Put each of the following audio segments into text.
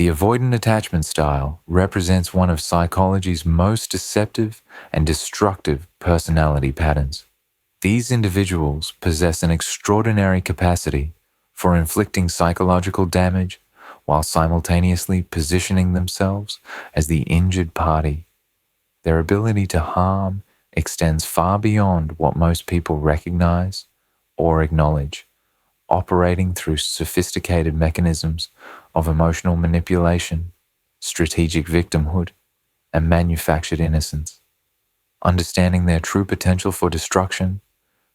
The avoidant attachment style represents one of psychology's most deceptive and destructive personality patterns. These individuals possess an extraordinary capacity for inflicting psychological damage while simultaneously positioning themselves as the injured party. Their ability to harm extends far beyond what most people recognize or acknowledge, operating through sophisticated mechanisms of emotional manipulation, strategic victimhood, and manufactured innocence. Understanding their true potential for destruction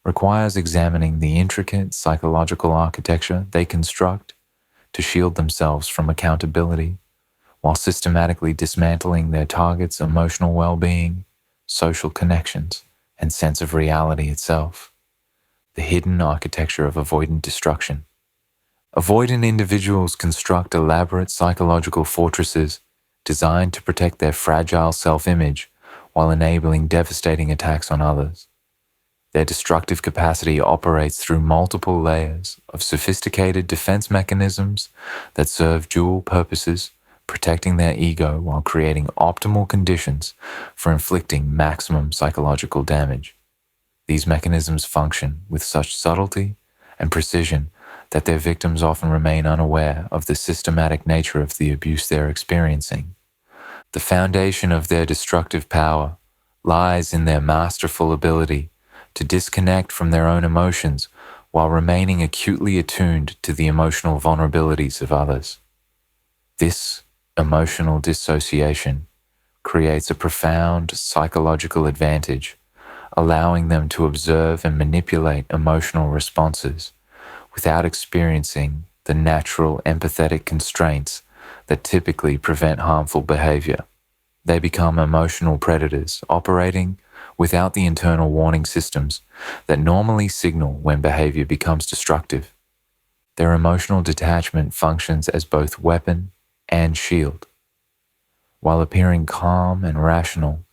requires examining the intricate psychological architecture they construct to shield themselves from accountability, while systematically dismantling their target's emotional well-being, social connections, and sense of reality itself. The hidden architecture of avoidant destruction. Avoidant individuals construct elaborate psychological fortresses designed to protect their fragile self-image while enabling devastating attacks on others. Their destructive capacity operates through multiple layers of sophisticated defense mechanisms that serve dual purposes, protecting their ego while creating optimal conditions for inflicting maximum psychological damage. These mechanisms function with such subtlety and precision that their victims often remain unaware of the systematic nature of the abuse they're experiencing. The foundation of their destructive power lies in their masterful ability to disconnect from their own emotions while remaining acutely attuned to the emotional vulnerabilities of others. This emotional dissociation creates a profound psychological advantage, allowing them to observe and manipulate emotional responses without experiencing the natural empathetic constraints that typically prevent harmful behavior. They become emotional predators, operating without the internal warning systems that normally signal when behavior becomes destructive. Their emotional detachment functions as both weapon and shield. While appearing calm and rational,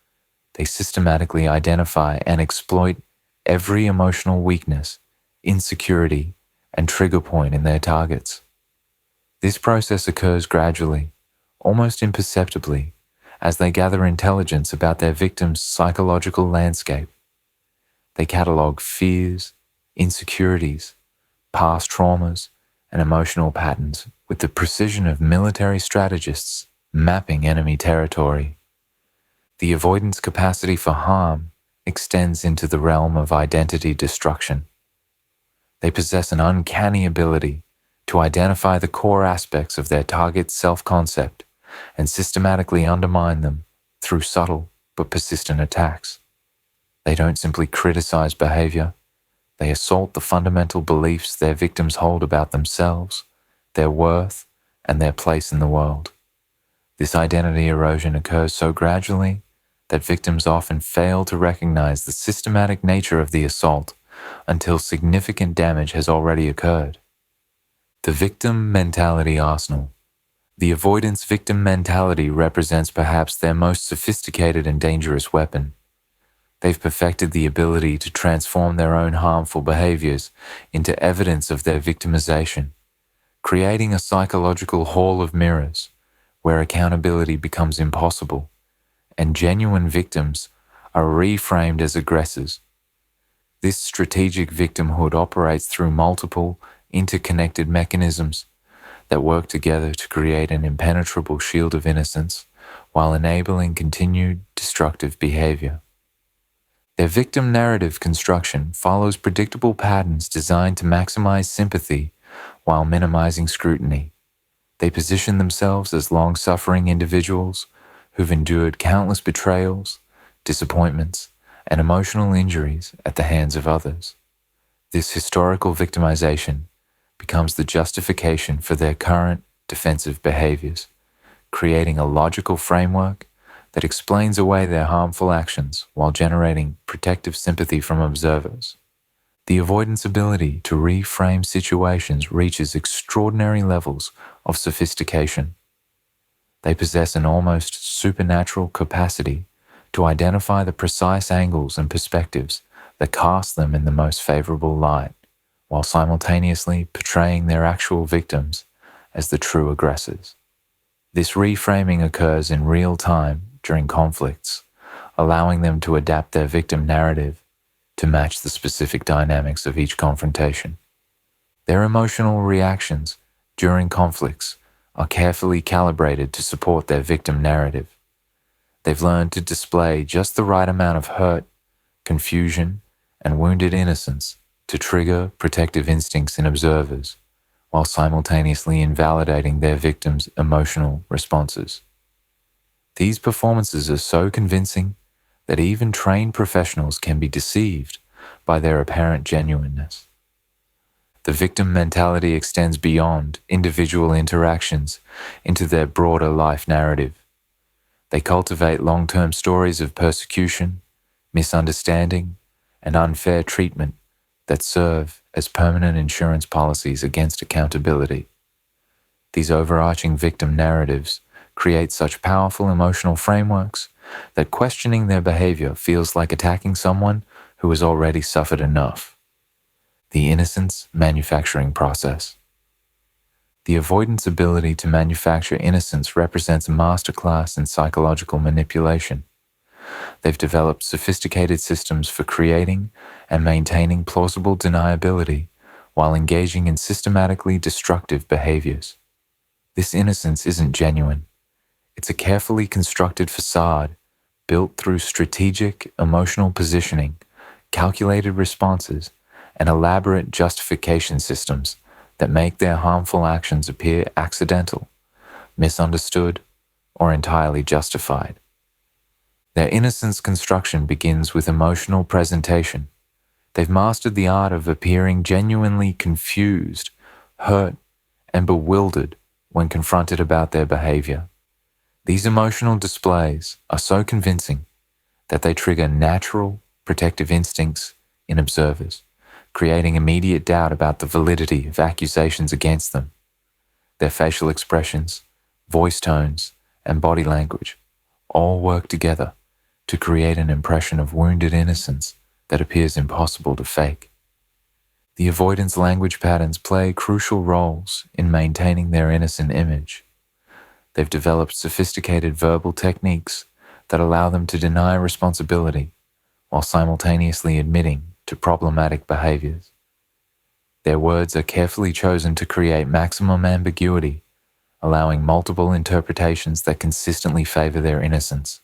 they systematically identify and exploit every emotional weakness, insecurity, and trigger point in their targets. This process occurs gradually, almost imperceptibly, as they gather intelligence about their victim's psychological landscape. They catalog fears, insecurities, past traumas, and emotional patterns with the precision of military strategists mapping enemy territory. The avoidance capacity for harm extends into the realm of identity destruction. They possess an uncanny ability to identify the core aspects of their target's self-concept and systematically undermine them through subtle but persistent attacks. They don't simply criticize behavior, they assault the fundamental beliefs their victims hold about themselves, their worth, and their place in the world. This identity erosion occurs so gradually that victims often fail to recognize the systematic nature of the assault until significant damage has already occurred. The victim mentality arsenal. The avoidance victim mentality represents perhaps their most sophisticated and dangerous weapon. They've perfected the ability to transform their own harmful behaviors into evidence of their victimization, creating a psychological hall of mirrors where accountability becomes impossible and genuine victims are reframed as aggressors. This strategic victimhood operates through multiple, interconnected mechanisms that work together to create an impenetrable shield of innocence while enabling continued destructive behavior. Their victim narrative construction follows predictable patterns designed to maximize sympathy while minimizing scrutiny. They position themselves as long-suffering individuals who've endured countless betrayals, disappointments, and emotional injuries at the hands of others. This historical victimization becomes the justification for their current defensive behaviors, creating a logical framework that explains away their harmful actions while generating protective sympathy from observers. The avoidance ability to reframe situations reaches extraordinary levels of sophistication. They possess an almost supernatural capacity to identify the precise angles and perspectives that cast them in the most favorable light, while simultaneously portraying their actual victims as the true aggressors. This reframing occurs in real time during conflicts, allowing them to adapt their victim narrative to match the specific dynamics of each confrontation. Their emotional reactions during conflicts are carefully calibrated to support their victim narrative. They've learned to display just the right amount of hurt, confusion, and wounded innocence to trigger protective instincts in observers, while simultaneously invalidating their victims' emotional responses. These performances are so convincing that even trained professionals can be deceived by their apparent genuineness. The victim mentality extends beyond individual interactions into their broader life narrative. They cultivate long-term stories of persecution, misunderstanding, and unfair treatment that serve as permanent insurance policies against accountability. These overarching victim narratives create such powerful emotional frameworks that questioning their behavior feels like attacking someone who has already suffered enough. The innocence manufacturing process. The avoidant's ability to manufacture innocence represents a masterclass in psychological manipulation. They've developed sophisticated systems for creating and maintaining plausible deniability while engaging in systematically destructive behaviors. This innocence isn't genuine. It's a carefully constructed facade built through strategic emotional positioning, calculated responses, and elaborate justification systems that make their harmful actions appear accidental, misunderstood, or entirely justified. Their innocence construction begins with emotional presentation. They've mastered the art of appearing genuinely confused, hurt, and bewildered when confronted about their behavior. These emotional displays are so convincing that they trigger natural protective instincts in observers, creating immediate doubt about the validity of accusations against them. Their facial expressions, voice tones, and body language all work together to create an impression of wounded innocence that appears impossible to fake. The avoidance language patterns play crucial roles in maintaining their innocent image. They've developed sophisticated verbal techniques that allow them to deny responsibility while simultaneously admitting to problematic behaviors. Their words are carefully chosen to create maximum ambiguity, allowing multiple interpretations that consistently favor their innocence.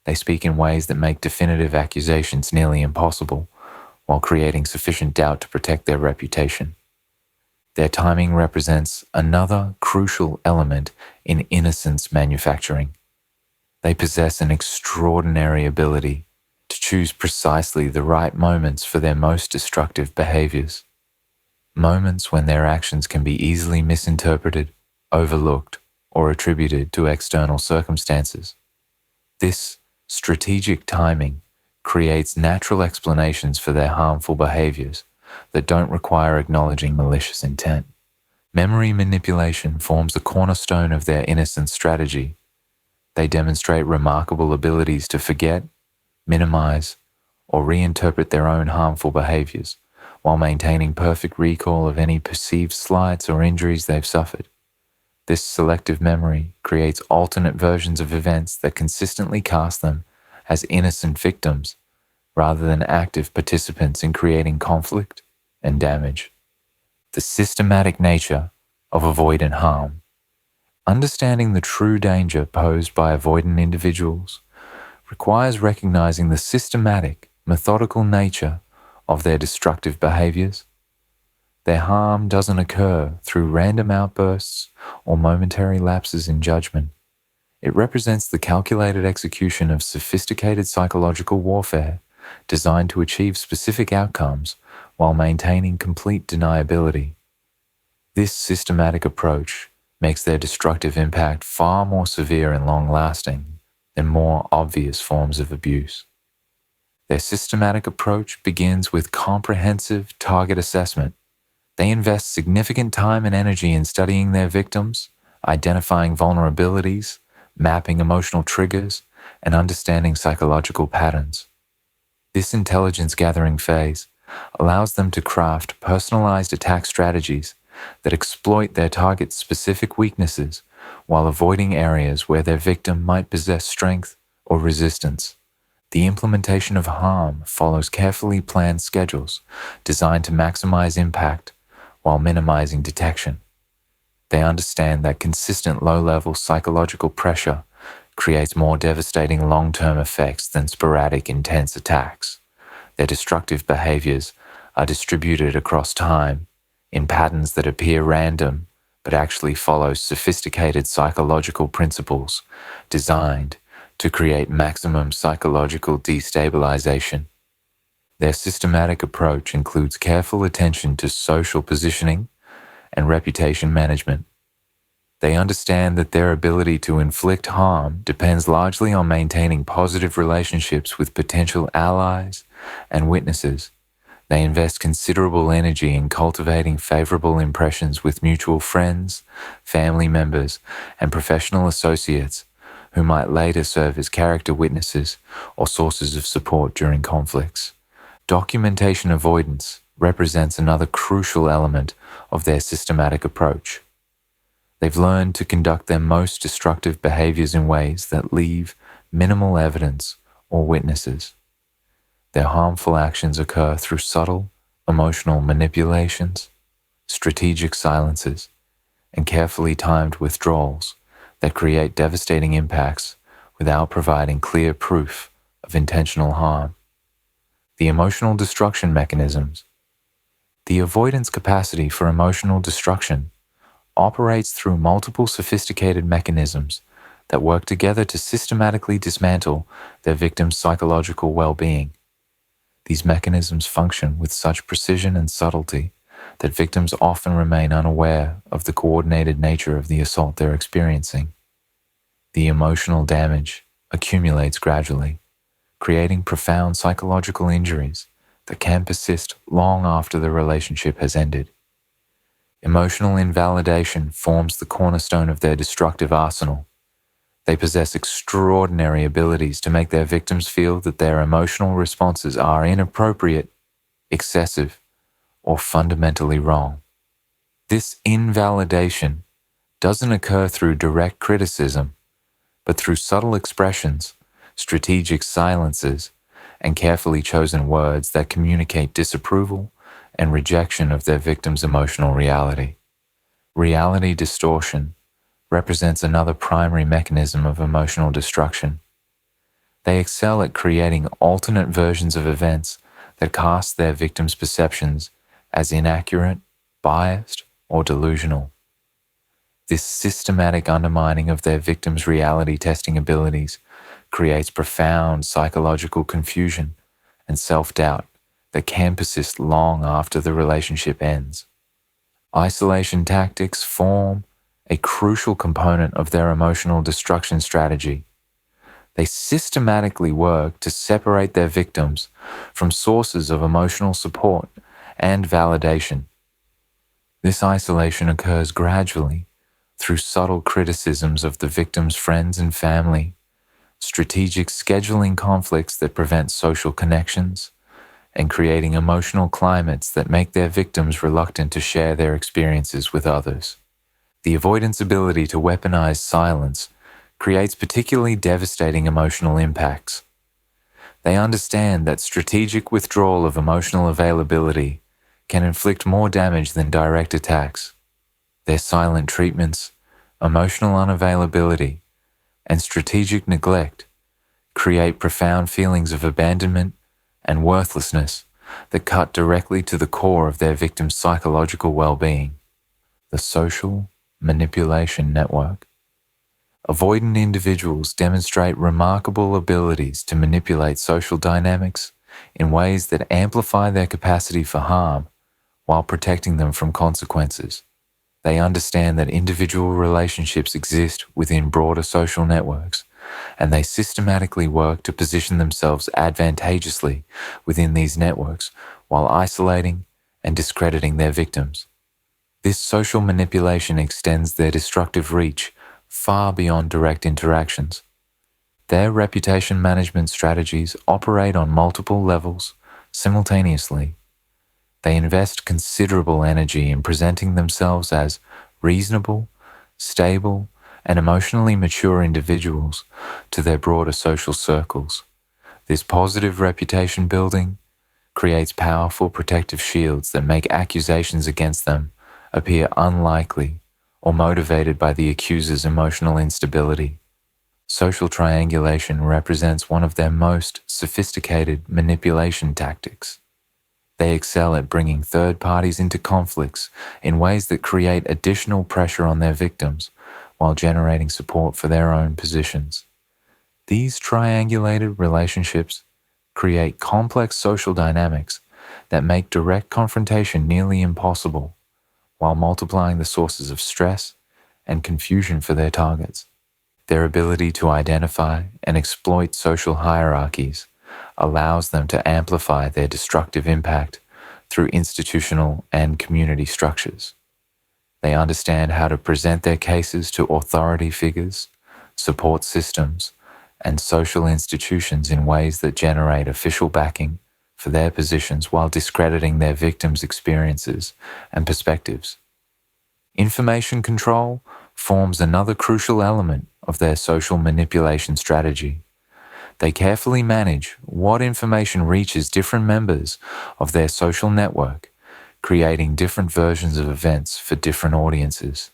They speak in ways that make definitive accusations nearly impossible, while creating sufficient doubt to protect their reputation. Their timing represents another crucial element in innocence manufacturing. They possess an extraordinary ability to choose precisely the right moments for their most destructive behaviors. Moments when their actions can be easily misinterpreted, overlooked, or attributed to external circumstances. This strategic timing creates natural explanations for their harmful behaviors that don't require acknowledging malicious intent. Memory manipulation forms the cornerstone of their innocence strategy. They demonstrate remarkable abilities to forget, minimize, or reinterpret their own harmful behaviors while maintaining perfect recall of any perceived slights or injuries they've suffered. This selective memory creates alternate versions of events that consistently cast them as innocent victims rather than active participants in creating conflict and damage. The systematic nature of avoidant harm. Understanding the true danger posed by avoidant individuals requires recognizing the systematic, methodical nature of their destructive behaviors. Their harm doesn't occur through random outbursts or momentary lapses in judgment. It represents the calculated execution of sophisticated psychological warfare designed to achieve specific outcomes while maintaining complete deniability. This systematic approach makes their destructive impact far more severe and long-lasting than more obvious forms of abuse. Their systematic approach begins with comprehensive target assessment. They invest significant time and energy in studying their victims, identifying vulnerabilities, mapping emotional triggers, and understanding psychological patterns. This intelligence gathering phase allows them to craft personalized attack strategies that exploit their target's specific weaknesses while avoiding areas where their victim might possess strength or resistance. The implementation of harm follows carefully planned schedules designed to maximize impact while minimizing detection. They understand that consistent low-level psychological pressure creates more devastating long-term effects than sporadic intense attacks. Their destructive behaviors are distributed across time in patterns that appear random but actually follow sophisticated psychological principles designed to create maximum psychological destabilization. Their systematic approach includes careful attention to social positioning and reputation management. They understand that their ability to inflict harm depends largely on maintaining positive relationships with potential allies and witnesses. They invest considerable energy in cultivating favorable impressions with mutual friends, family members, and professional associates who might later serve as character witnesses or sources of support during conflicts. Documentation avoidance represents another crucial element of their systematic approach. They've learned to conduct their most destructive behaviors in ways that leave minimal evidence or witnesses. Their harmful actions occur through subtle, emotional manipulations, strategic silences, and carefully timed withdrawals that create devastating impacts without providing clear proof of intentional harm. The emotional destruction mechanisms. The avoidance capacity for emotional destruction operates through multiple sophisticated mechanisms that work together to systematically dismantle their victim's psychological well-being. These mechanisms function with such precision and subtlety that victims often remain unaware of the coordinated nature of the assault they're experiencing. The emotional damage accumulates gradually, creating profound psychological injuries that can persist long after the relationship has ended. Emotional invalidation forms the cornerstone of their destructive arsenal. They possess extraordinary abilities to make their victims feel that their emotional responses are inappropriate, excessive, or fundamentally wrong. This invalidation doesn't occur through direct criticism, but through subtle expressions, strategic silences, and carefully chosen words that communicate disapproval and rejection of their victim's emotional reality. Reality distortion represents another primary mechanism of emotional destruction. They excel at creating alternate versions of events that cast their victims' perceptions as inaccurate, biased, or delusional. This systematic undermining of their victims' reality testing abilities creates profound psychological confusion and self-doubt that can persist long after the relationship ends. Isolation tactics form a crucial component of their emotional destruction strategy. They systematically work to separate their victims from sources of emotional support and validation. This isolation occurs gradually through subtle criticisms of the victim's friends and family, strategic scheduling conflicts that prevent social connections, and creating emotional climates that make their victims reluctant to share their experiences with others. The avoidance ability to weaponize silence creates particularly devastating emotional impacts. They understand that strategic withdrawal of emotional availability can inflict more damage than direct attacks. Their silent treatments, emotional unavailability, and strategic neglect create profound feelings of abandonment and worthlessness that cut directly to the core of their victim's psychological well-being. The social manipulation network. Avoidant individuals demonstrate remarkable abilities to manipulate social dynamics in ways that amplify their capacity for harm while protecting them from consequences. They understand that individual relationships exist within broader social networks, and they systematically work to position themselves advantageously within these networks while isolating and discrediting their victims. This social manipulation extends their destructive reach far beyond direct interactions. Their reputation management strategies operate on multiple levels simultaneously. They invest considerable energy in presenting themselves as reasonable, stable, and emotionally mature individuals to their broader social circles. This positive reputation building creates powerful protective shields that make accusations against them appear unlikely or motivated by the accuser's emotional instability. Social triangulation represents one of their most sophisticated manipulation tactics. They excel at bringing third parties into conflicts in ways that create additional pressure on their victims while generating support for their own positions. These triangulated relationships create complex social dynamics that make direct confrontation nearly impossible, while multiplying the sources of stress and confusion for their targets. Their ability to identify and exploit social hierarchies allows them to amplify their destructive impact through institutional and community structures. They understand how to present their cases to authority figures, support systems, and social institutions in ways that generate official backing for their positions while discrediting their victims' experiences and perspectives. Information control forms another crucial element of their social manipulation strategy. They carefully manage what information reaches different members of their social network, creating different versions of events for different audiences.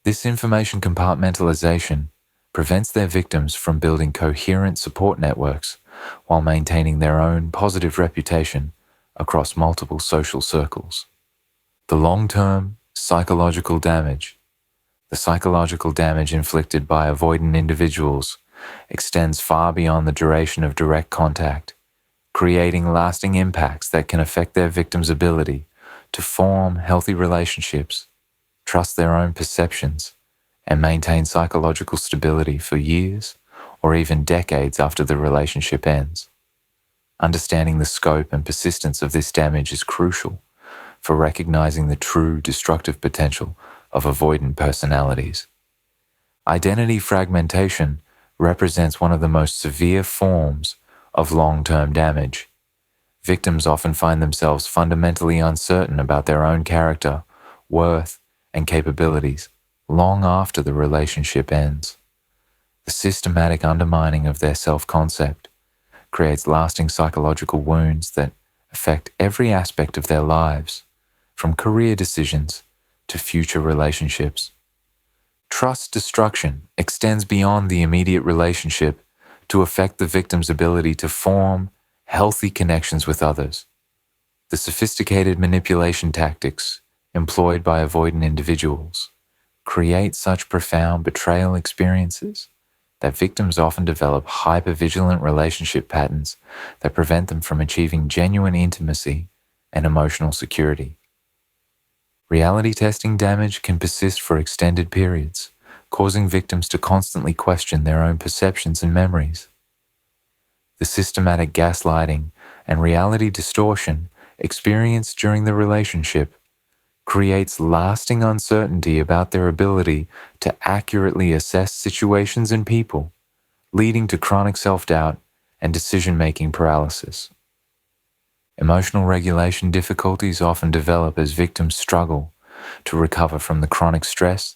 This information compartmentalization prevents their victims from building coherent support networks while maintaining their own positive reputation across multiple social circles. The long-term psychological damage. The psychological damage inflicted by avoidant individuals extends far beyond the duration of direct contact, creating lasting impacts that can affect their victims' ability to form healthy relationships, trust their own perceptions, and maintain psychological stability for years or even decades after the relationship ends. Understanding the scope and persistence of this damage is crucial for recognizing the true destructive potential of avoidant personalities. Identity fragmentation represents one of the most severe forms of long-term damage. Victims often find themselves fundamentally uncertain about their own character, worth, and capabilities long after the relationship ends. The systematic undermining of their self-concept creates lasting psychological wounds that affect every aspect of their lives, from career decisions to future relationships. Trust destruction extends beyond the immediate relationship to affect the victim's ability to form healthy connections with others. The sophisticated manipulation tactics employed by avoidant individuals create such profound betrayal experiences that victims often develop hypervigilant relationship patterns that prevent them from achieving genuine intimacy and emotional security. Reality testing damage can persist for extended periods, causing victims to constantly question their own perceptions and memories. The systematic gaslighting and reality distortion experienced during the relationship creates lasting uncertainty about their ability to accurately assess situations and people, leading to chronic self-doubt and decision-making paralysis. Emotional regulation difficulties often develop as victims struggle to recover from the chronic stress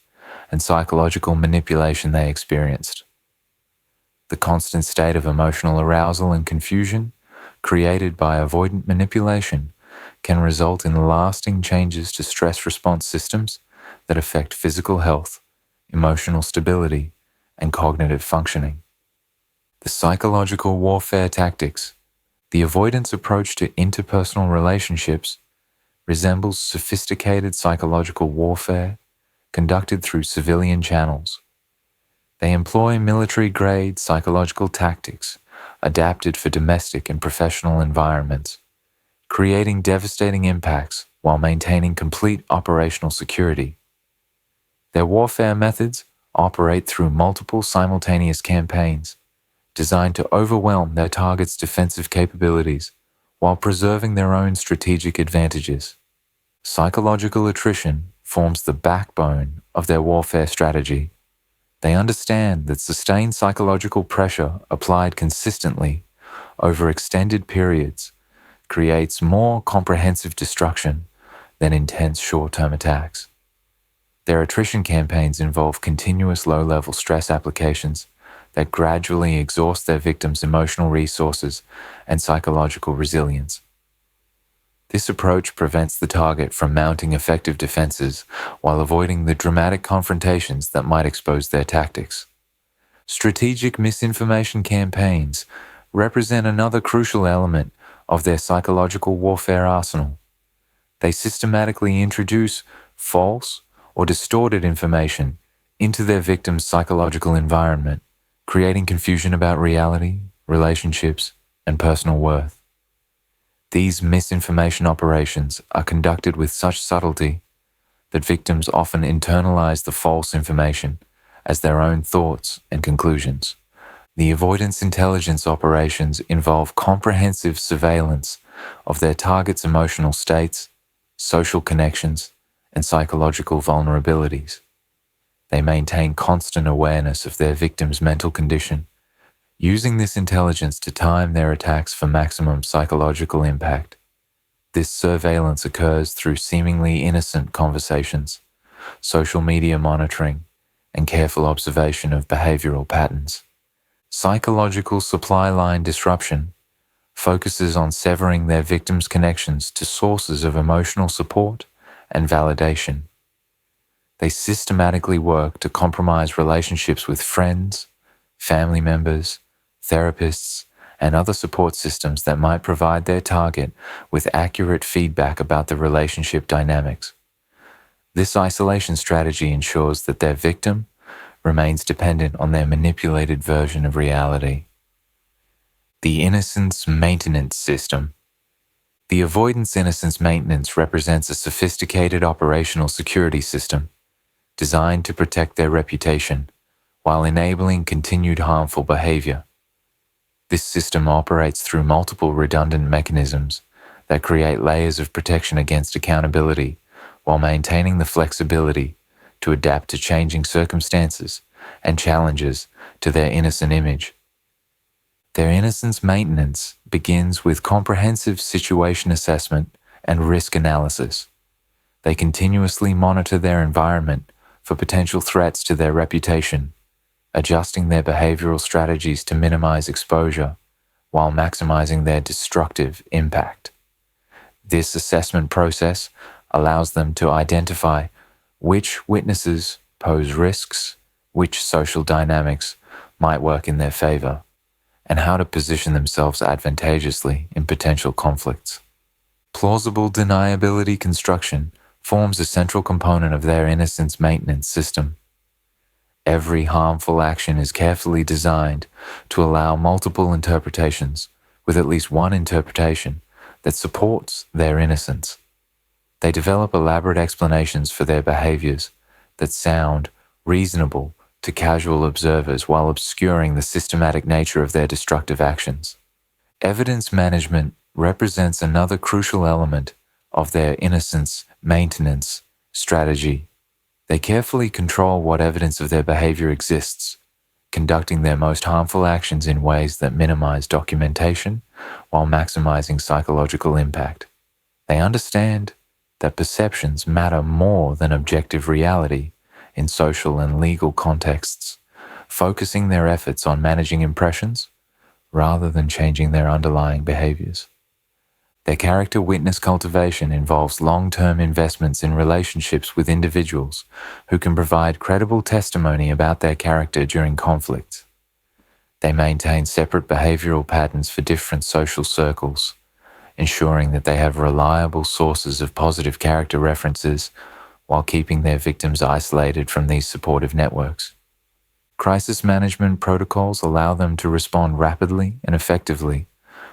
and psychological manipulation they experienced. The constant state of emotional arousal and confusion created by avoidant manipulation can result in lasting changes to stress response systems that affect physical health, emotional stability, and cognitive functioning. The psychological warfare tactics. The avoidance approach to interpersonal relationships resembles sophisticated psychological warfare conducted through civilian channels. They employ military-grade psychological tactics adapted for domestic and professional environments, creating devastating impacts while maintaining complete operational security. Their warfare methods operate through multiple simultaneous campaigns designed to overwhelm their target's defensive capabilities while preserving their own strategic advantages. Psychological attrition forms the backbone of their warfare strategy. They understand that sustained psychological pressure applied consistently over extended periods creates more comprehensive destruction than intense short-term attacks. Their attrition campaigns involve continuous low-level stress applications that gradually exhaust their victims' emotional resources and psychological resilience. This approach prevents the target from mounting effective defenses while avoiding the dramatic confrontations that might expose their tactics. Strategic misinformation campaigns represent another crucial element of their psychological warfare arsenal. They systematically introduce false or distorted information into their victim's psychological environment, creating confusion about reality, relationships, and personal worth. These misinformation operations are conducted with such subtlety that victims often internalize the false information as their own thoughts and conclusions. The avoidance intelligence operations involve comprehensive surveillance of their target's emotional states, social connections, and psychological vulnerabilities. They maintain constant awareness of their victim's mental condition, using this intelligence to time their attacks for maximum psychological impact. This surveillance occurs through seemingly innocent conversations, social media monitoring, and careful observation of behavioral patterns. Psychological supply line disruption focuses on severing their victims' connections to sources of emotional support and validation. They systematically work to compromise relationships with friends, family members, therapists, and other support systems that might provide their target with accurate feedback about the relationship dynamics. This isolation strategy ensures that their victim remains dependent on their manipulated version of reality. The Innocence Maintenance System. The Avoidance Innocence Maintenance represents a sophisticated operational security system designed to protect their reputation while enabling continued harmful behavior. This system operates through multiple redundant mechanisms that create layers of protection against accountability while maintaining the flexibility to adapt to changing circumstances and challenges to their innocent image. Their innocence maintenance begins with comprehensive situation assessment and risk analysis. They continuously monitor their environment for potential threats to their reputation, adjusting their behavioral strategies to minimize exposure while maximizing their destructive impact. This assessment process allows them to identify which witnesses pose risks, which social dynamics might work in their favor, and how to position themselves advantageously in potential conflicts. Plausible deniability construction forms a central component of their innocence maintenance system. Every harmful action is carefully designed to allow multiple interpretations, with at least one interpretation that supports their innocence. They develop elaborate explanations for their behaviors that sound reasonable to casual observers while obscuring the systematic nature of their destructive actions. Evidence management represents another crucial element of their innocence maintenance strategy. They carefully control what evidence of their behavior exists, conducting their most harmful actions in ways that minimize documentation while maximizing psychological impact. They understand that perceptions matter more than objective reality in social and legal contexts, focusing their efforts on managing impressions rather than changing their underlying behaviors. Their character witness cultivation involves long-term investments in relationships with individuals who can provide credible testimony about their character during conflicts. They maintain separate behavioral patterns for different social circles, ensuring that they have reliable sources of positive character references while keeping their victims isolated from these supportive networks. Crisis management protocols allow them to respond rapidly and effectively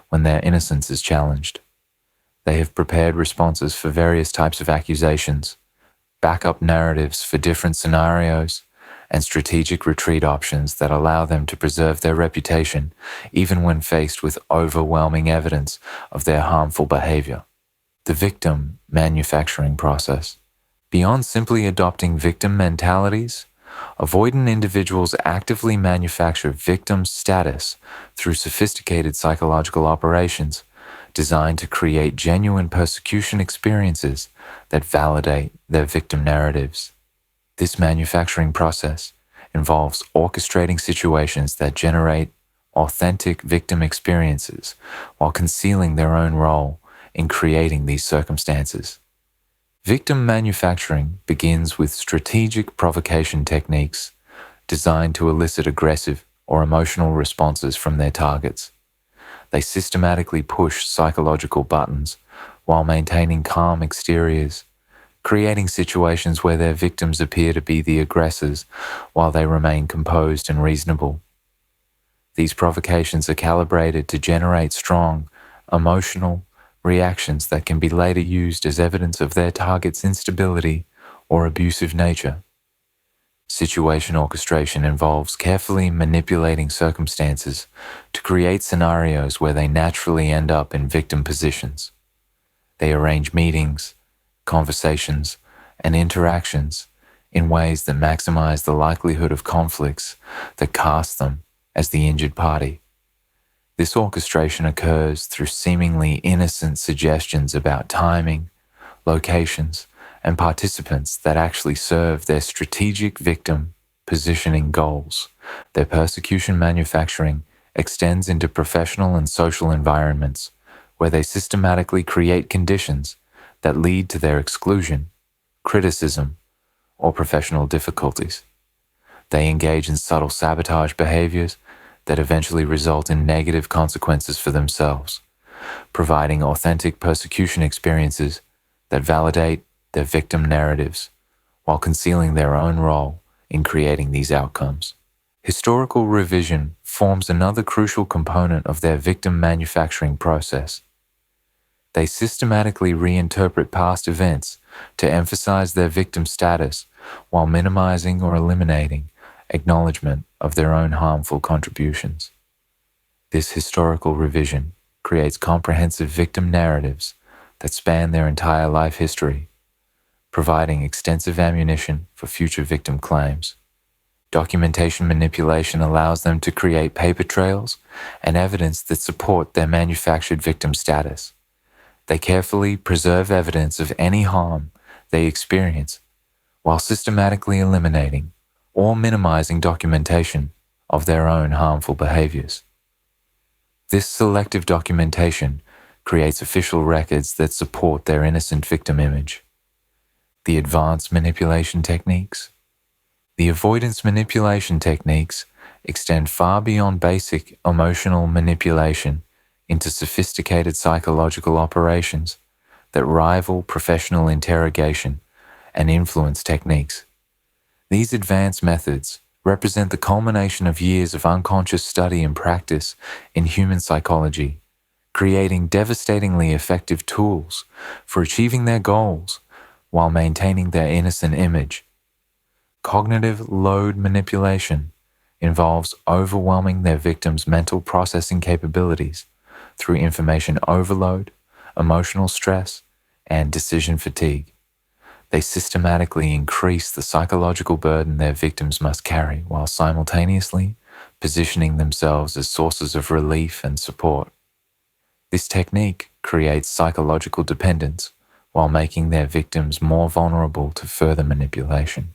when their innocence is challenged. They have prepared responses for various types of accusations, backup narratives for different scenarios, and strategic retreat options that allow them to preserve their reputation even when faced with overwhelming evidence of their harmful behavior. The victim manufacturing process. Beyond simply adopting victim mentalities, avoidant individuals actively manufacture victim status through sophisticated psychological operations designed to create genuine persecution experiences that validate their victim narratives. This manufacturing process involves orchestrating situations that generate authentic victim experiences while concealing their own role in creating these circumstances. Victim manufacturing begins with strategic provocation techniques designed to elicit aggressive or emotional responses from their targets. They systematically push psychological buttons while maintaining calm exteriors, creating situations where their victims appear to be the aggressors while they remain composed and reasonable. These provocations are calibrated to generate strong, emotional reactions that can be later used as evidence of their target's instability or abusive nature. Situation orchestration involves carefully manipulating circumstances to create scenarios where they naturally end up in victim positions. They arrange meetings, conversations, and interactions in ways that maximize the likelihood of conflicts that cast them as the injured party. This orchestration occurs through seemingly innocent suggestions about timing, locations, and participants that actually serve their strategic victim positioning goals. Their persecution manufacturing extends into professional and social environments where they systematically create conditions that lead to their exclusion, criticism, or professional difficulties. They engage in subtle sabotage behaviors that eventually result in negative consequences for themselves, providing authentic persecution experiences that validate their victim narratives while concealing their own role in creating these outcomes. Historical revision forms another crucial component of their victim manufacturing process. They systematically reinterpret past events to emphasize their victim status while minimizing or eliminating acknowledgement of their own harmful contributions. This historical revision creates comprehensive victim narratives that span their entire life history, providing extensive ammunition for future victim claims. Documentation manipulation allows them to create paper trails and evidence that support their manufactured victim status. They carefully preserve evidence of any harm they experience while systematically eliminating or minimizing documentation of their own harmful behaviors. This selective documentation creates official records that support their innocent victim image. The advanced manipulation techniques. The avoidance manipulation techniques extend far beyond basic emotional manipulation into sophisticated psychological operations that rival professional interrogation and influence techniques. These advanced methods represent the culmination of years of unconscious study and practice in human psychology, creating devastatingly effective tools for achieving their goals while maintaining their innocent image. Cognitive load manipulation involves overwhelming their victims' mental processing capabilities through information overload, emotional stress, and decision fatigue. They systematically increase the psychological burden their victims must carry while simultaneously positioning themselves as sources of relief and support. This technique creates psychological dependence while making their victims more vulnerable to further manipulation.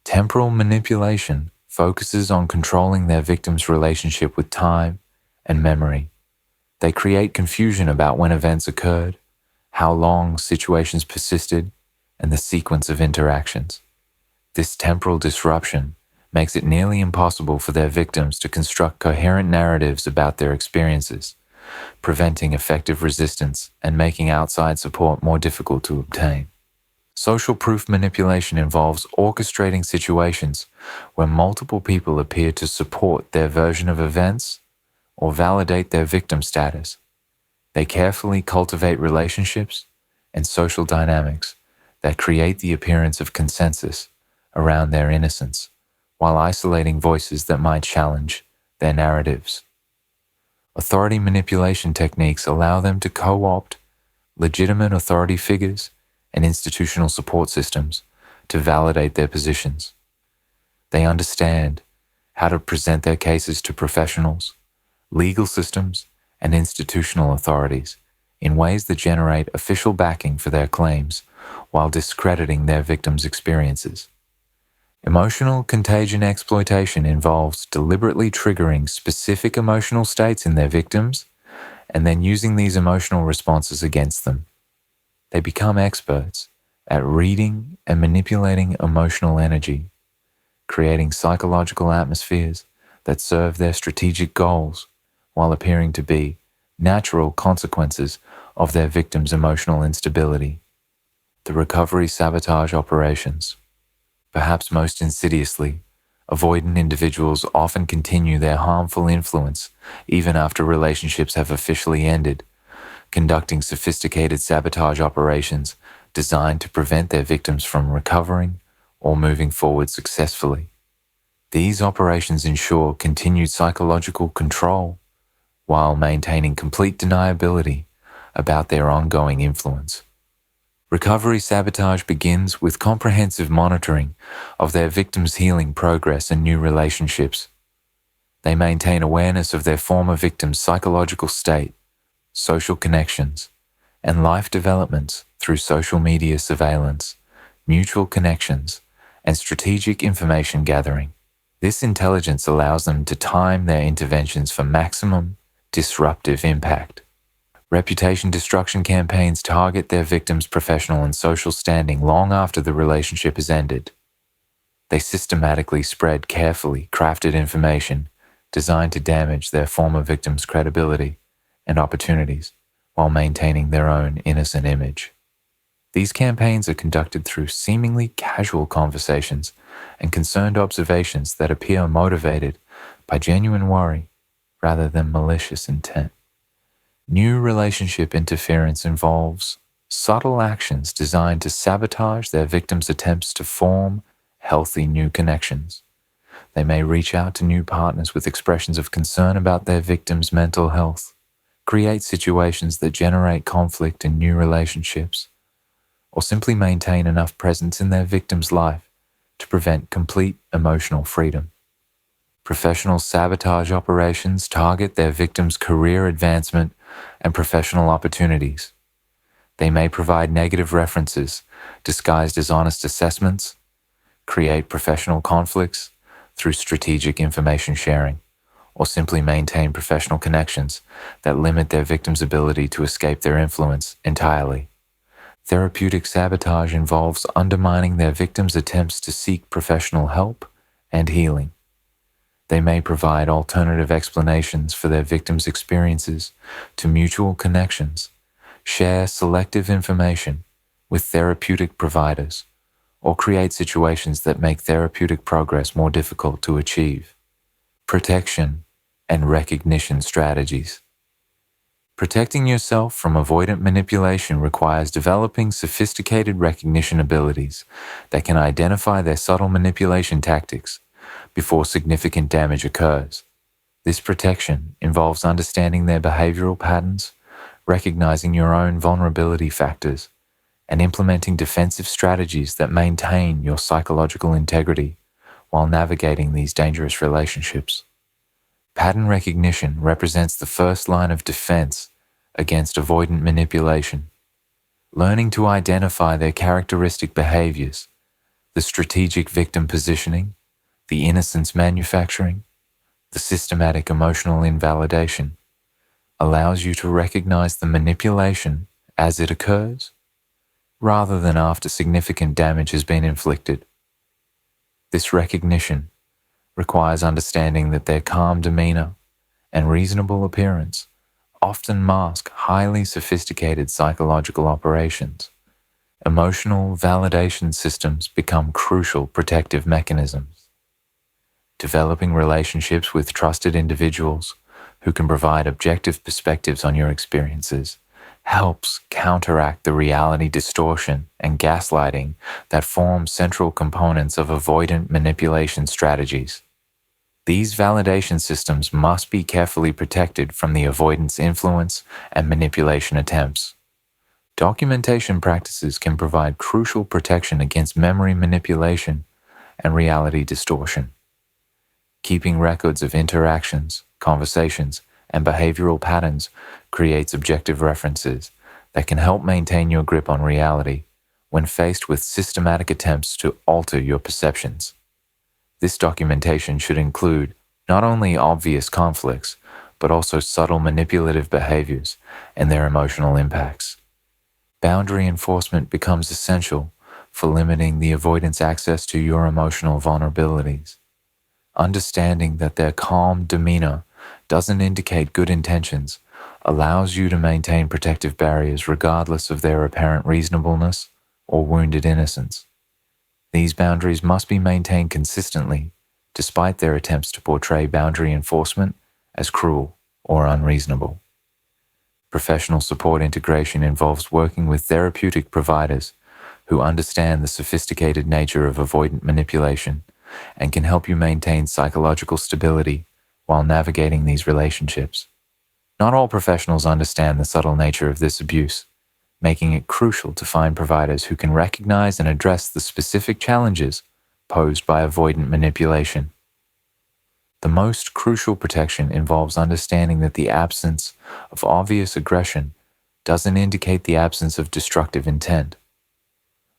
Temporal manipulation focuses on controlling their victims' relationship with time and memory. They create confusion about when events occurred, how long situations persisted, and the sequence of interactions. This temporal disruption makes it nearly impossible for their victims to construct coherent narratives about their experiences, preventing effective resistance and making outside support more difficult to obtain. Social proof manipulation involves orchestrating situations where multiple people appear to support their version of events or validate their victim status. They carefully cultivate relationships and social dynamics that create the appearance of consensus around their innocence, while isolating voices that might challenge their narratives. Authority manipulation techniques allow them to co-opt legitimate authority figures and institutional support systems to validate their positions. They understand how to present their cases to professionals, legal systems, and institutional authorities in ways that generate official backing for their claims while discrediting their victims' experiences. Emotional contagion exploitation involves deliberately triggering specific emotional states in their victims and then using these emotional responses against them. They become experts at reading and manipulating emotional energy, creating psychological atmospheres that serve their strategic goals while appearing to be natural consequences of their victim's emotional instability. The recovery sabotage operations. Perhaps most insidiously, avoidant individuals often continue their harmful influence even after relationships have officially ended, conducting sophisticated sabotage operations designed to prevent their victims from recovering or moving forward successfully. These operations ensure continued psychological control while maintaining complete deniability about their ongoing influence. Recovery sabotage begins with comprehensive monitoring of their victims' healing progress and new relationships. They maintain awareness of their former victims' psychological state, social connections, and life developments through social media surveillance, mutual connections, and strategic information gathering. This intelligence allows them to time their interventions for maximum disruptive impact. Reputation destruction campaigns target their victims' professional and social standing long after the relationship is ended. They systematically spread carefully crafted information designed to damage their former victims' credibility and opportunities while maintaining their own innocent image. These campaigns are conducted through seemingly casual conversations and concerned observations that appear motivated by genuine worry rather than malicious intent. New relationship interference involves subtle actions designed to sabotage their victims' attempts to form healthy new connections. They may reach out to new partners with expressions of concern about their victims' mental health, create situations that generate conflict in new relationships, or simply maintain enough presence in their victim's life to prevent complete emotional freedom. Professional sabotage operations target their victims' career advancement and professional opportunities. They may provide negative references disguised as honest assessments, create professional conflicts through strategic information sharing, or simply maintain professional connections that limit their victims' ability to escape their influence entirely. Therapeutic sabotage involves undermining their victims' attempts to seek professional help and healing. They may provide alternative explanations for their victims' experiences to mutual connections, share selective information with therapeutic providers, or create situations that make therapeutic progress more difficult to achieve. Protection and recognition strategies. Protecting yourself from avoidant manipulation requires developing sophisticated recognition abilities that can identify their subtle manipulation tactics before significant damage occurs. This protection involves understanding their behavioral patterns, recognizing your own vulnerability factors, and implementing defensive strategies that maintain your psychological integrity while navigating these dangerous relationships. Pattern recognition represents the first line of defense against avoidant manipulation. Learning to identify their characteristic behaviors, the strategic victim positioning, the innocence manufacturing, the systematic emotional invalidation, allows you to recognize the manipulation as it occurs, rather than after significant damage has been inflicted. This recognition requires understanding that their calm demeanor and reasonable appearance often mask highly sophisticated psychological operations. Emotional validation systems become crucial protective mechanisms. Developing relationships with trusted individuals who can provide objective perspectives on your experiences helps counteract the reality distortion and gaslighting that form central components of avoidant manipulation strategies. These validation systems must be carefully protected from the avoidance influence and manipulation attempts. Documentation practices can provide crucial protection against memory manipulation and reality distortion. Keeping records of interactions, conversations, and behavioral patterns creates objective references that can help maintain your grip on reality when faced with systematic attempts to alter your perceptions. This documentation should include not only obvious conflicts, but also subtle manipulative behaviors and their emotional impacts. Boundary enforcement becomes essential for limiting the avoidant's access to your emotional vulnerabilities. Understanding that their calm demeanor doesn't indicate good intentions allows you to maintain protective barriers regardless of their apparent reasonableness or wounded innocence. These boundaries must be maintained consistently, despite their attempts to portray boundary enforcement as cruel or unreasonable. Professional support integration involves working with therapeutic providers who understand the sophisticated nature of avoidant manipulation and can help you maintain psychological stability while navigating these relationships. Not all professionals understand the subtle nature of this abuse, making it crucial to find providers who can recognize and address the specific challenges posed by avoidant manipulation. The most crucial protection involves understanding that the absence of obvious aggression doesn't indicate the absence of destructive intent.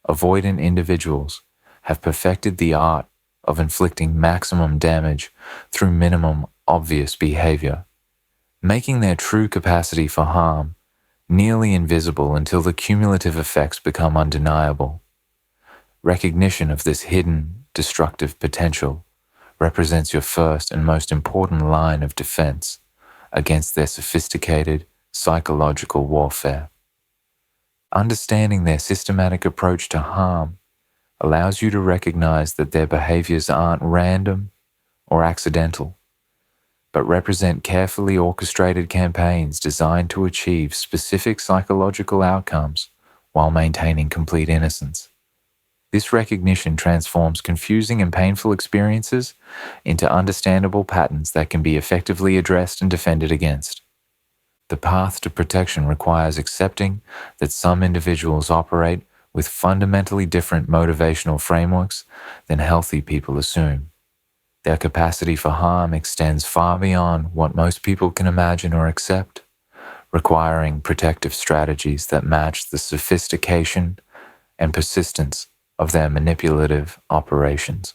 Avoidant individuals have perfected the art of inflicting maximum damage through minimum obvious behavior, making their true capacity for harm nearly invisible until the cumulative effects become undeniable. Recognition of this hidden, destructive potential represents your first and most important line of defense against their sophisticated psychological warfare. Understanding their systematic approach to harm allows you to recognize that their behaviors aren't random or accidental, but represent carefully orchestrated campaigns designed to achieve specific psychological outcomes while maintaining complete innocence. This recognition transforms confusing and painful experiences into understandable patterns that can be effectively addressed and defended against. The path to protection requires accepting that some individuals operate with fundamentally different motivational frameworks than healthy people assume. Their capacity for harm extends far beyond what most people can imagine or accept, requiring protective strategies that match the sophistication and persistence of their manipulative operations.